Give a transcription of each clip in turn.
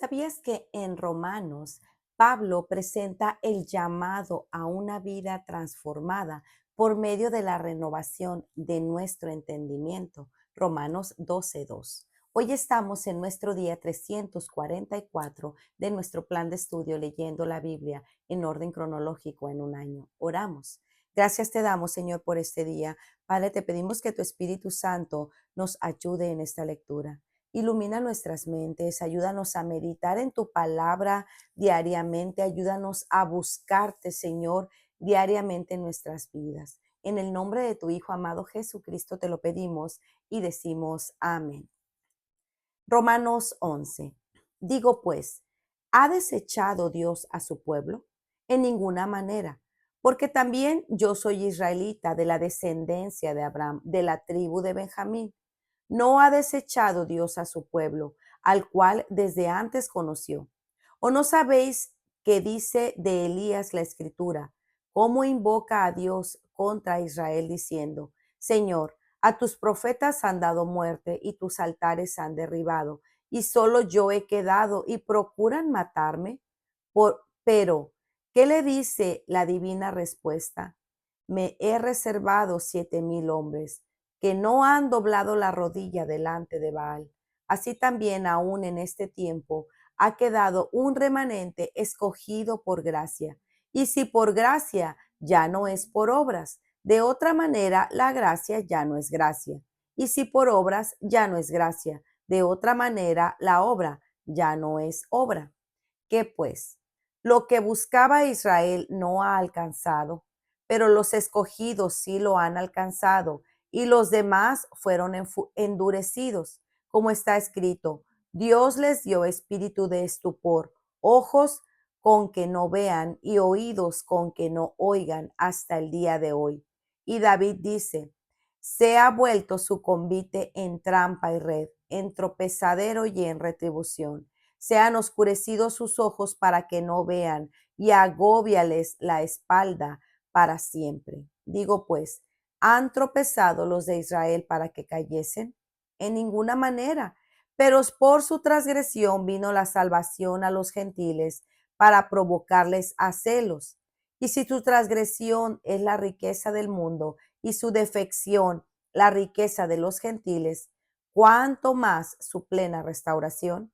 ¿Sabías que en Romanos Pablo presenta el llamado a una vida transformada por medio de la renovación de nuestro entendimiento? Romanos 12:2. Hoy estamos en nuestro día 344 de nuestro plan de estudio leyendo la Biblia en orden cronológico en un año. Oramos. Gracias te damos, Señor, por este día. Padre, te pedimos que tu Espíritu Santo nos ayude en esta lectura. Ilumina nuestras mentes, ayúdanos a meditar en tu palabra diariamente, ayúdanos a buscarte, Señor, diariamente en nuestras vidas. En el nombre de tu Hijo amado Jesucristo te lo pedimos y decimos amén. Romanos 11. Digo pues, ¿ha desechado Dios a su pueblo? En ninguna manera, porque también yo soy israelita de la descendencia de Abraham, de la tribu de Benjamín. No ha desechado Dios a su pueblo, al cual desde antes conoció. ¿O no sabéis que dice de Elías la escritura, cómo invoca a Dios contra Israel diciendo, Señor, a tus profetas han dado muerte y tus altares han derribado, y solo yo he quedado y procuran matarme? Pero, ¿qué le dice la divina respuesta? Me he reservado 7,000 hombres que no han doblado la rodilla delante de Baal. Así también aún en este tiempo ha quedado un remanente escogido por gracia. Y si por gracia, ya no es por obras. De otra manera, la gracia ya no es gracia. Y si por obras, ya no es gracia. De otra manera, la obra ya no es obra. ¿Qué pues? Lo que buscaba Israel no ha alcanzado, pero los escogidos sí lo han alcanzado, y los demás fueron endurecidos, como está escrito. Dios les dio espíritu de estupor, ojos con que no vean y oídos con que no oigan hasta el día de hoy. Y David dice, se ha vuelto su convite en trampa y red, en tropezadero y en retribución. Se han oscurecido sus ojos para que no vean, y agóbiales la espalda para siempre. Digo pues, ¿han tropezado los de Israel para que cayesen? En ninguna manera, pero por su transgresión vino la salvación a los gentiles para provocarles a celos. Y si su transgresión es la riqueza del mundo y su defección la riqueza de los gentiles, ¿cuánto más su plena restauración?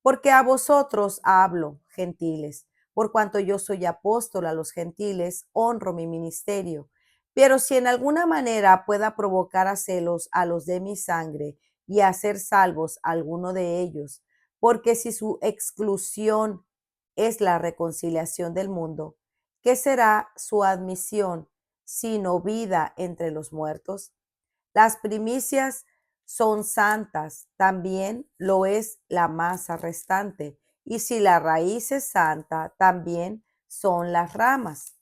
Porque a vosotros hablo, gentiles, por cuanto yo soy apóstol a los gentiles, honro mi ministerio. Pero si en alguna manera pueda provocar a celos a los de mi sangre y hacer salvos a alguno de ellos, porque si su exclusión es la reconciliación del mundo, ¿qué será su admisión sino vida entre los muertos? Las primicias son santas, también lo es la masa restante. Y si la raíz es santa, también son las ramas.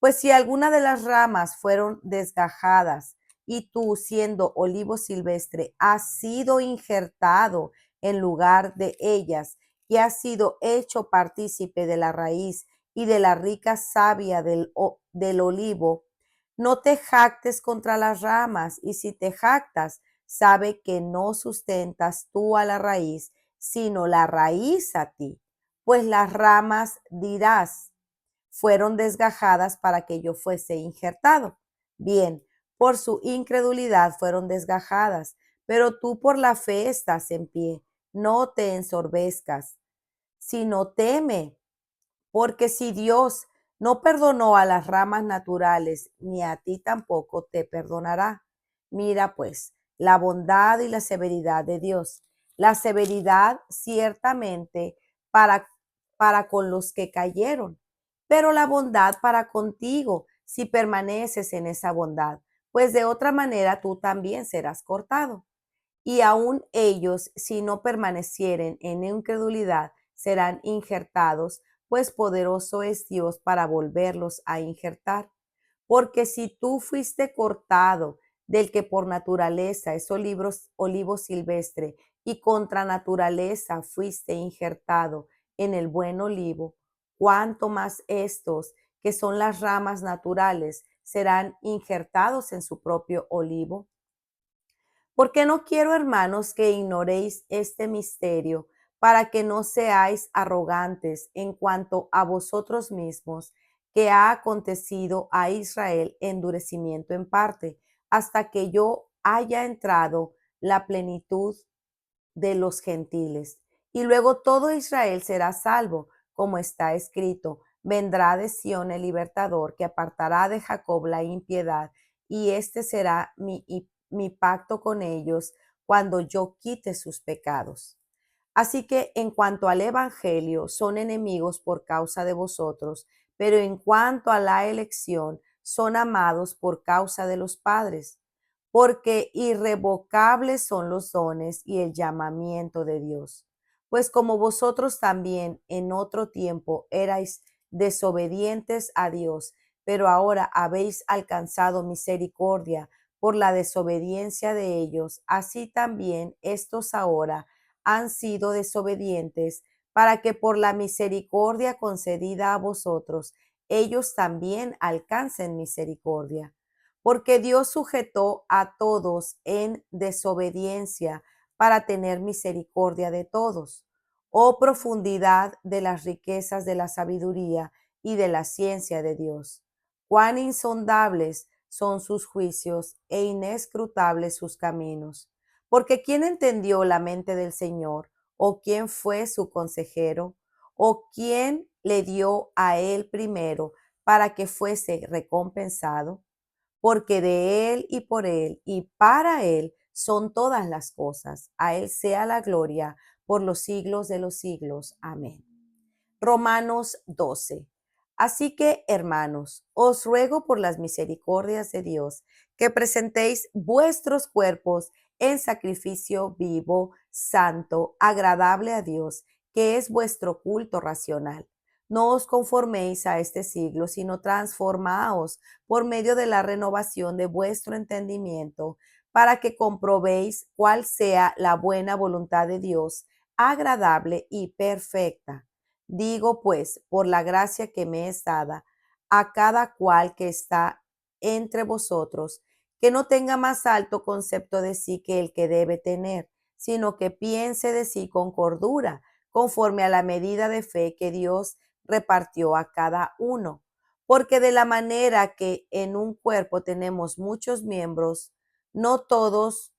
Pues si alguna de las ramas fueron desgajadas y tú, siendo olivo silvestre, has sido injertado en lugar de ellas y has sido hecho partícipe de la raíz y de la rica savia del olivo, no te jactes contra las ramas, y si te jactas, sabe que no sustentas tú a la raíz, sino la raíz a ti. Pues las ramas dirás, fueron desgajadas para que yo fuese injertado. Bien, por su incredulidad fueron desgajadas, pero tú por la fe estás en pie. No te ensorbezcas, sino teme, porque si Dios no perdonó a las ramas naturales, ni a ti tampoco te perdonará. Mira pues la bondad y la severidad de Dios. La severidad ciertamente para, para con los que cayeron, pero la bondad para contigo si permaneces en esa bondad, pues de otra manera tú también serás cortado. Y aun ellos, si no permanecieren en incredulidad, serán injertados, pues poderoso es Dios para volverlos a injertar. Porque si tú fuiste cortado del que por naturaleza es olivo silvestre, y contra naturaleza fuiste injertado en el buen olivo, cuánto más estos, que son las ramas naturales, serán injertados en su propio olivo. Porque no quiero, hermanos, que ignoréis este misterio, para que no seáis arrogantes en cuanto a vosotros mismos, que ha acontecido a Israel endurecimiento en parte, hasta que yo haya entrado la plenitud de los gentiles. Y luego todo Israel será salvo, como está escrito: vendrá de Sión el libertador, que apartará de Jacob la impiedad, y este será mi pacto con ellos cuando yo quite sus pecados. Así que en cuanto al Evangelio, son enemigos por causa de vosotros, pero en cuanto a la elección, son amados por causa de los padres, porque irrevocables son los dones y el llamamiento de Dios. Pues como vosotros también en otro tiempo erais desobedientes a Dios, pero ahora habéis alcanzado misericordia por la desobediencia de ellos, así también estos ahora han sido desobedientes, para que por la misericordia concedida a vosotros, ellos también alcancen misericordia. Porque Dios sujetó a todos en desobediencia para tener misericordia de todos. Oh profundidad de las riquezas de la sabiduría y de la ciencia de Dios. Cuán insondables son sus juicios e inescrutables sus caminos. Porque ¿quién entendió la mente del Señor? ¿O quién fue su consejero? ¿O quién le dio a él primero para que fuese recompensado? Porque de él y por él y para él son todas las cosas. A él sea la gloria por los siglos de los siglos. Amén. Romanos 12. Así que, hermanos, os ruego por las misericordias de Dios que presentéis vuestros cuerpos en sacrificio vivo, santo, agradable a Dios, que es vuestro culto racional. No os conforméis a este siglo, sino transformaos por medio de la renovación de vuestro entendimiento, para que comprobéis cuál sea la buena voluntad de Dios, agradable y perfecta. Digo pues, por la gracia que me es dada, a cada cual que está entre vosotros, que no tenga más alto concepto de sí que el que debe tener, sino que piense de sí con cordura, conforme a la medida de fe que Dios repartió a cada uno. Porque de la manera que en un cuerpo tenemos muchos miembros, no todos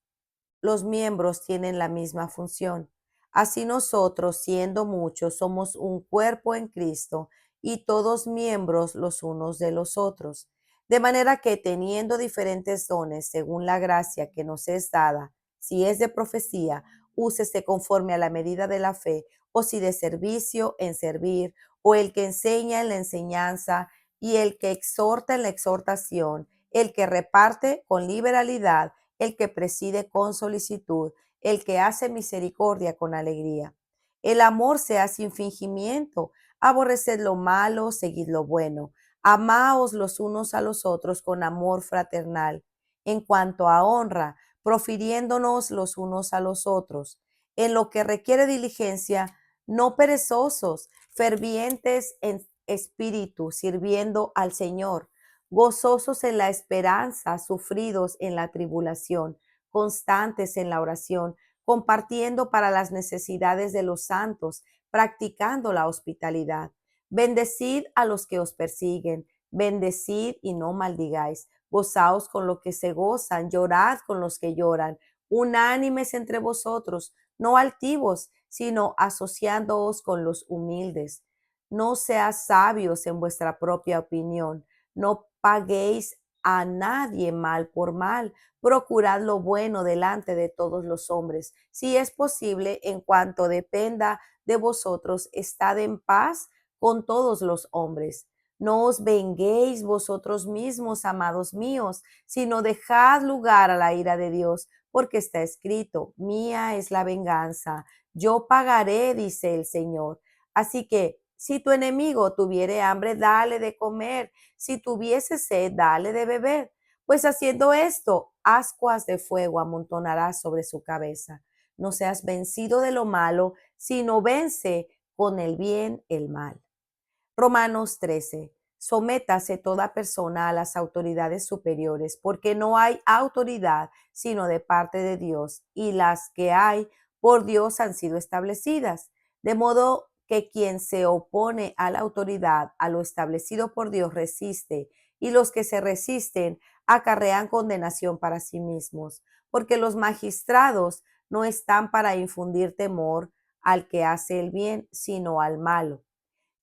los miembros tienen la misma función. Así nosotros, siendo muchos, somos un cuerpo en Cristo y todos miembros los unos de los otros. De manera que teniendo diferentes dones según la gracia que nos es dada, si es de profecía, úsese conforme a la medida de la fe, o si de servicio, en servir, o el que enseña en la enseñanza, y el que exhorta en la exhortación, el que reparte con liberalidad, el que preside con solicitud, el que hace misericordia con alegría. El amor sea sin fingimiento, aborreced lo malo, seguid lo bueno, amaos los unos a los otros con amor fraternal. En cuanto a honra, profiriéndonos los unos a los otros. En lo que requiere diligencia, no perezosos, fervientes en espíritu, sirviendo al Señor, gozosos en la esperanza, sufridos en la tribulación, constantes en la oración, compartiendo para las necesidades de los santos, practicando la hospitalidad. Bendecid a los que os persiguen, bendecid y no maldigáis. Gozaos con los que se gozan, llorad con los que lloran. Unánimes entre vosotros, no altivos, sino asociándoos con los humildes. No seas sabios en vuestra propia opinión. No paguéis a nadie mal por mal. Procurad lo bueno delante de todos los hombres. Si es posible, en cuanto dependa de vosotros, estad en paz con todos los hombres. No os venguéis vosotros mismos, amados míos, sino dejad lugar a la ira de Dios, porque está escrito: mía es la venganza, yo pagaré, dice el Señor. Así que, si tu enemigo tuviere hambre, dale de comer; si tuviese sed, dale de beber, pues haciendo esto, ascuas de fuego amontonarás sobre su cabeza. No seas vencido de lo malo, sino vence con el bien el mal. Romanos 13. Sométase toda persona a las autoridades superiores, porque no hay autoridad sino de parte de Dios, y las que hay por Dios han sido establecidas. De modo que quien se opone a la autoridad, a lo establecido por Dios, resiste, y los que se resisten acarrean condenación para sí mismos, porque los magistrados no están para infundir temor al que hace el bien, sino al malo.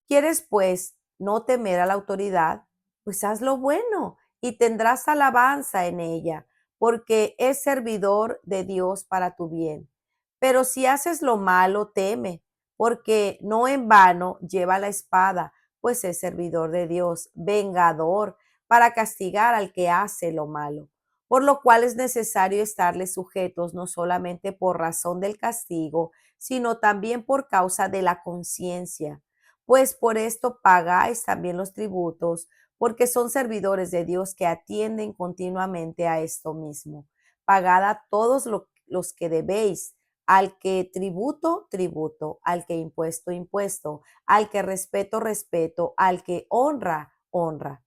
¿Quieres, pues, no temer a la autoridad? Pues haz lo bueno y tendrás alabanza en ella, porque es servidor de Dios para tu bien. Pero si haces lo malo, teme, porque no en vano lleva la espada, pues es servidor de Dios, vengador, para castigar al que hace lo malo. Por lo cual es necesario estarles sujetos no solamente por razón del castigo, sino también por causa de la conciencia, pues por esto pagáis también los tributos, porque son servidores de Dios que atienden continuamente a esto mismo. Pagad a todos los que debéis, al que tributo, tributo, al que impuesto, impuesto, al que respeto, respeto, al que honra, honra.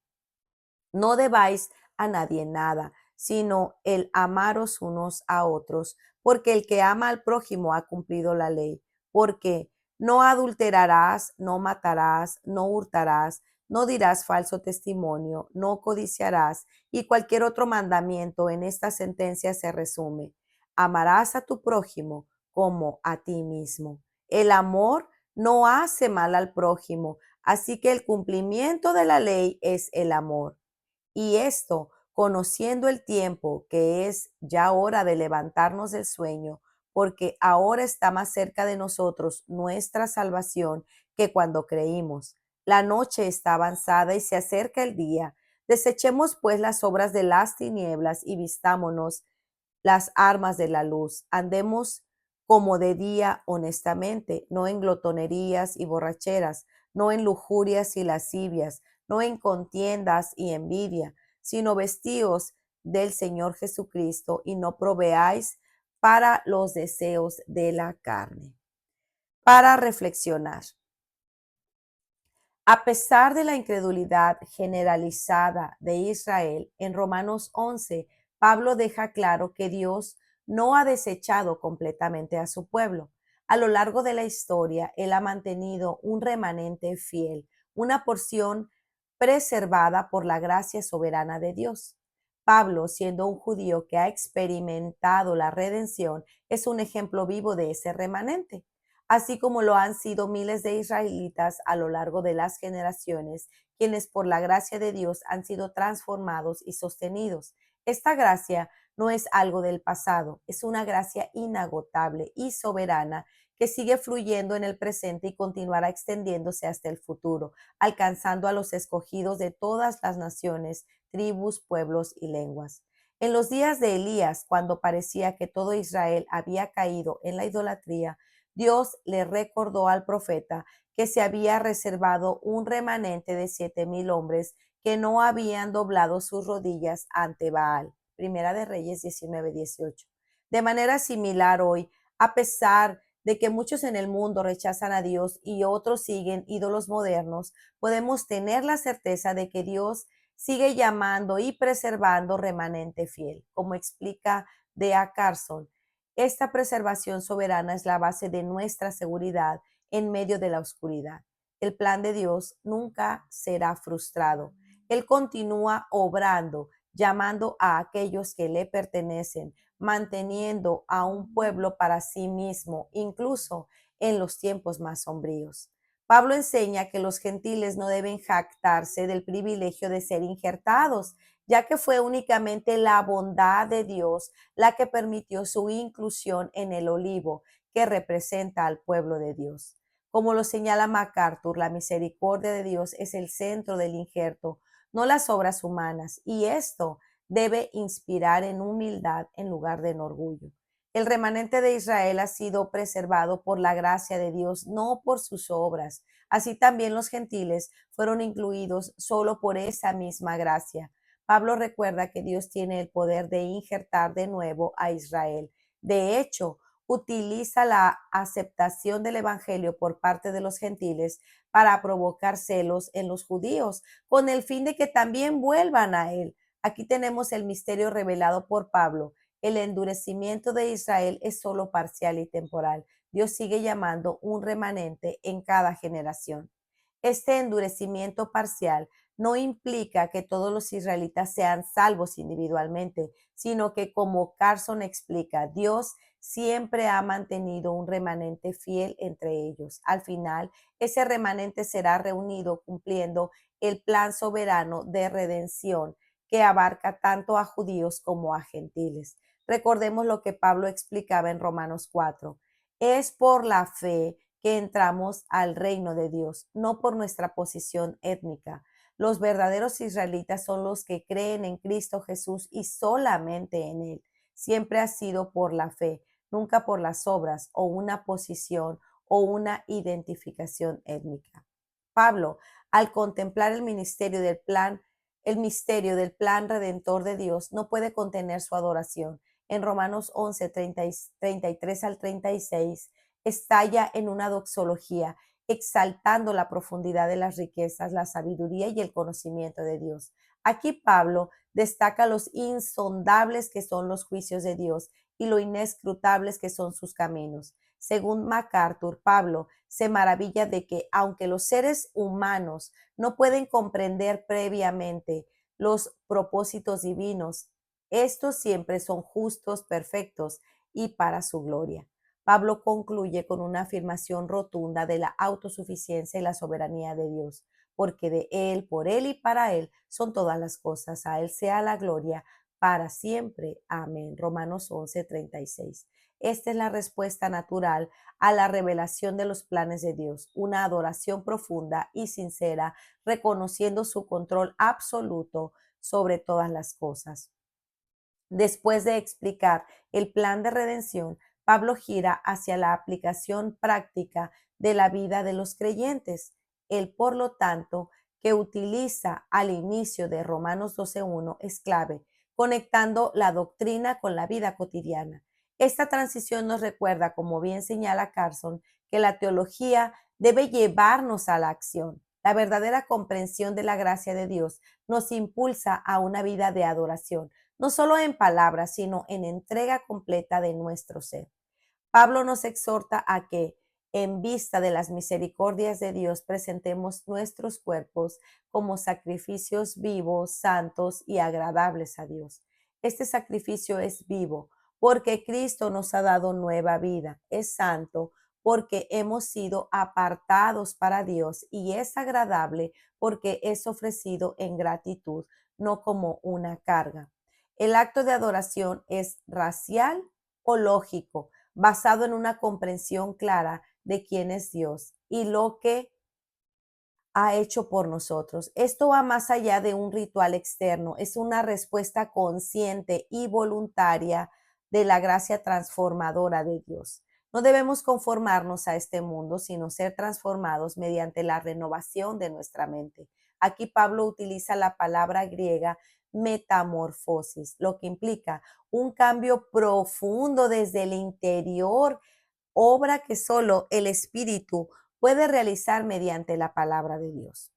No debáis a nadie nada, sino el amaros unos a otros, porque el que ama al prójimo ha cumplido la ley. Porque no adulterarás, no matarás, no hurtarás, no dirás falso testimonio, no codiciarás, y cualquier otro mandamiento en esta sentencia se resume: amarás a tu prójimo como a ti mismo. El amor no hace mal al prójimo, así que el cumplimiento de la ley es el amor. Y esto, conociendo el tiempo, que es ya hora de levantarnos del sueño, porque ahora está más cerca de nosotros nuestra salvación que cuando creímos. La noche está avanzada y se acerca el día. Desechemos pues las obras de las tinieblas y vistámonos las armas de la luz. Andemos como de día honestamente, no en glotonerías y borracheras, no en lujurias y lascivias, no en contiendas y envidia, sino vestíos del Señor Jesucristo y no proveáis para los deseos de la carne. Para reflexionar. A pesar de la incredulidad generalizada de Israel, en Romanos 11, Pablo deja claro que Dios no ha desechado completamente a su pueblo. A lo largo de la historia, Él ha mantenido un remanente fiel, una porción preservada por la gracia soberana de Dios. Pablo, siendo un judío que ha experimentado la redención, es un ejemplo vivo de ese remanente, así como lo han sido miles de israelitas a lo largo de las generaciones, quienes por la gracia de Dios han sido transformados y sostenidos. Esta gracia no es algo del pasado, es una gracia inagotable y soberana que sigue fluyendo en el presente y continuará extendiéndose hasta el futuro, alcanzando a los escogidos de todas las naciones, tribus, pueblos y lenguas. En los días de Elías, cuando parecía que todo Israel había caído en la idolatría, Dios le recordó al profeta que se había reservado un remanente de 7,000 hombres que no habían doblado sus rodillas ante Baal. Primera de Reyes 19:18. De manera similar hoy, a pesar de que muchos en el mundo rechazan a Dios y otros siguen ídolos modernos, podemos tener la certeza de que Dios sigue llamando y preservando remanente fiel. Como explica D.A. Carson, esta preservación soberana es la base de nuestra seguridad en medio de la oscuridad. El plan de Dios nunca será frustrado. Él continúa obrando, llamando a aquellos que le pertenecen, manteniendo a un pueblo para sí mismo, incluso en los tiempos más sombríos. Pablo enseña que los gentiles no deben jactarse del privilegio de ser injertados, ya que fue únicamente la bondad de Dios la que permitió su inclusión en el olivo, que representa al pueblo de Dios. Como lo señala MacArthur, la misericordia de Dios es el centro del injerto, no las obras humanas, y esto debe inspirar en humildad en lugar de en orgullo. El remanente de Israel ha sido preservado por la gracia de Dios, no por sus obras. Así también los gentiles fueron incluidos solo por esa misma gracia. Pablo recuerda que Dios tiene el poder de injertar de nuevo a Israel. De hecho, utiliza la aceptación del Evangelio por parte de los gentiles para provocar celos en los judíos, con el fin de que también vuelvan a Él. Aquí tenemos el misterio revelado por Pablo. El endurecimiento de Israel es solo parcial y temporal. Dios sigue llamando un remanente en cada generación. Este endurecimiento parcial no implica que todos los israelitas sean salvos individualmente, sino que, como Carson explica, Dios siempre ha mantenido un remanente fiel entre ellos. Al final, ese remanente será reunido cumpliendo el plan soberano de redención que abarca tanto a judíos como a gentiles. Recordemos lo que Pablo explicaba en Romanos 4. Es por la fe que entramos al reino de Dios, no por nuestra posición étnica. Los verdaderos israelitas son los que creen en Cristo Jesús y solamente en Él. Siempre ha sido por la fe, nunca por las obras o una posición o una identificación étnica. Pablo, al contemplar el misterio del plan redentor de Dios, no puede contener su adoración. En Romanos 11, 33 al 36, estalla en una doxología, exaltando la profundidad de las riquezas, la sabiduría y el conocimiento de Dios. Aquí Pablo destaca los insondables que son los juicios de Dios y lo inescrutables que son sus caminos. Según MacArthur, Pablo se maravilla de que, aunque los seres humanos no pueden comprender previamente los propósitos divinos, estos siempre son justos, perfectos y para su gloria. Pablo concluye con una afirmación rotunda de la autosuficiencia y la soberanía de Dios, porque de Él, por Él y para Él son todas las cosas. A Él sea la gloria para siempre. Amén. Romanos 11:36. Esta es la respuesta natural a la revelación de los planes de Dios, una adoración profunda y sincera, reconociendo su control absoluto sobre todas las cosas. Después de explicar el plan de redención, Pablo gira hacia la aplicación práctica de la vida de los creyentes. Él, por lo tanto, que utiliza al inicio de Romanos 12:1 es clave, conectando la doctrina con la vida cotidiana. Esta transición nos recuerda, como bien señala Carson, que la teología debe llevarnos a la acción. La verdadera comprensión de la gracia de Dios nos impulsa a una vida de adoración, no solo en palabras, sino en entrega completa de nuestro ser. Pablo nos exhorta a que, en vista de las misericordias de Dios, presentemos nuestros cuerpos como sacrificios vivos, santos y agradables a Dios. Este sacrificio es vivo porque Cristo nos ha dado nueva vida. Es santo porque hemos sido apartados para Dios, y es agradable porque es ofrecido en gratitud, no como una carga. El acto de adoración es racial o lógico, basado en una comprensión clara de quién es Dios y lo que ha hecho por nosotros. Esto va más allá de un ritual externo, es una respuesta consciente y voluntaria de la gracia transformadora de Dios. No debemos conformarnos a este mundo, sino ser transformados mediante la renovación de nuestra mente. Aquí Pablo utiliza la palabra griega metamorfosis, lo que implica un cambio profundo desde el interior, obra que solo el Espíritu puede realizar mediante la palabra de Dios.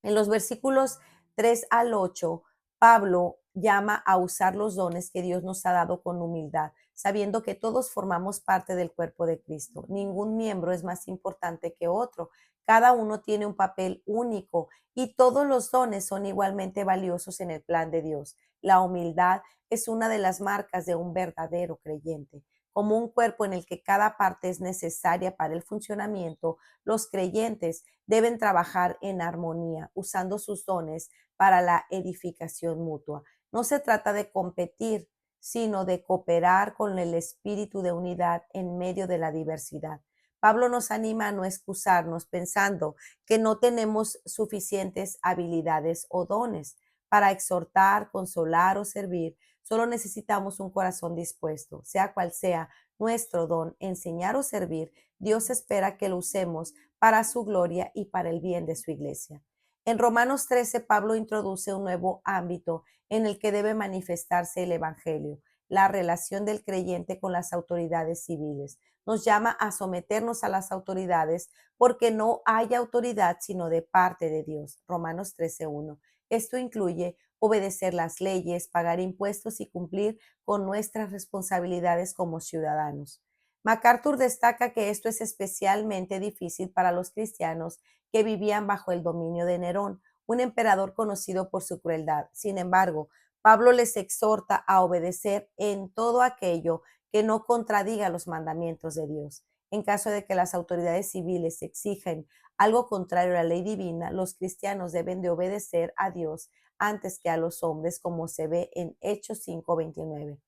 En los versículos 3 al 8, Pablo llama a usar los dones que Dios nos ha dado con humildad, sabiendo que todos formamos parte del cuerpo de Cristo. Ningún miembro es más importante que otro. Cada uno tiene un papel único y todos los dones son igualmente valiosos en el plan de Dios. La humildad es una de las marcas de un verdadero creyente. Como un cuerpo en el que cada parte es necesaria para el funcionamiento, los creyentes deben trabajar en armonía, usando sus dones para la edificación mutua. No se trata de competir, sino de cooperar con el espíritu de unidad en medio de la diversidad. Pablo nos anima a no excusarnos pensando que no tenemos suficientes habilidades o dones para exhortar, consolar o servir. Solo necesitamos un corazón dispuesto, sea cual sea nuestro don, enseñar o servir. Dios espera que lo usemos para su gloria y para el bien de su iglesia. En Romanos 13, Pablo introduce un nuevo ámbito en el que debe manifestarse el Evangelio, la relación del creyente con las autoridades civiles. Nos llama a someternos a las autoridades porque no hay autoridad sino de parte de Dios. Romanos 13:1. Esto incluye obedecer las leyes, pagar impuestos y cumplir con nuestras responsabilidades como ciudadanos. MacArthur destaca que esto es especialmente difícil para los cristianos que vivían bajo el dominio de Nerón, un emperador conocido por su crueldad. Sin embargo, Pablo les exhorta a obedecer en todo aquello que no contradiga los mandamientos de Dios. En caso de que las autoridades civiles exigen algo contrario a la ley divina, los cristianos deben de obedecer a Dios antes que a los hombres, como se ve en Hechos 5:29.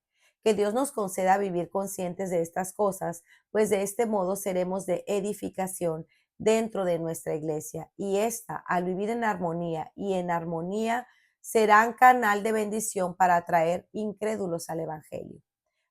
Que Dios nos conceda vivir conscientes de estas cosas, pues de este modo seremos de edificación dentro de nuestra iglesia. Y esta, al vivir en armonía, serán canal de bendición para atraer incrédulos al Evangelio.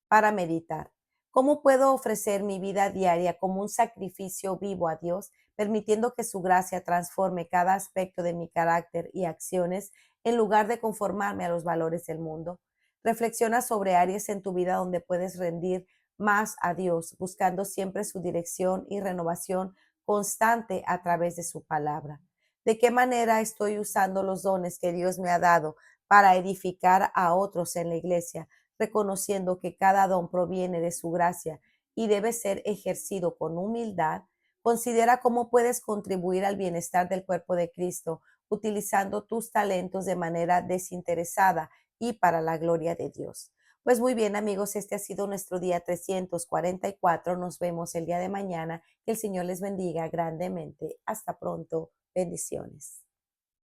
Para meditar, ¿cómo puedo ofrecer mi vida diaria como un sacrificio vivo a Dios, permitiendo que su gracia transforme cada aspecto de mi carácter y acciones en lugar de conformarme a los valores del mundo? Reflexiona sobre áreas en tu vida donde puedes rendir más a Dios, buscando siempre su dirección y renovación constante a través de su palabra. ¿De qué manera estoy usando los dones que Dios me ha dado para edificar a otros en la iglesia, reconociendo que cada don proviene de su gracia y debe ser ejercido con humildad? Considera cómo puedes contribuir al bienestar del cuerpo de Cristo utilizando tus talentos de manera desinteresada y para la gloria de Dios. Pues muy bien, amigos, este ha sido nuestro día 344. Nos vemos el día de mañana. Que el Señor les bendiga grandemente. Hasta pronto. Bendiciones.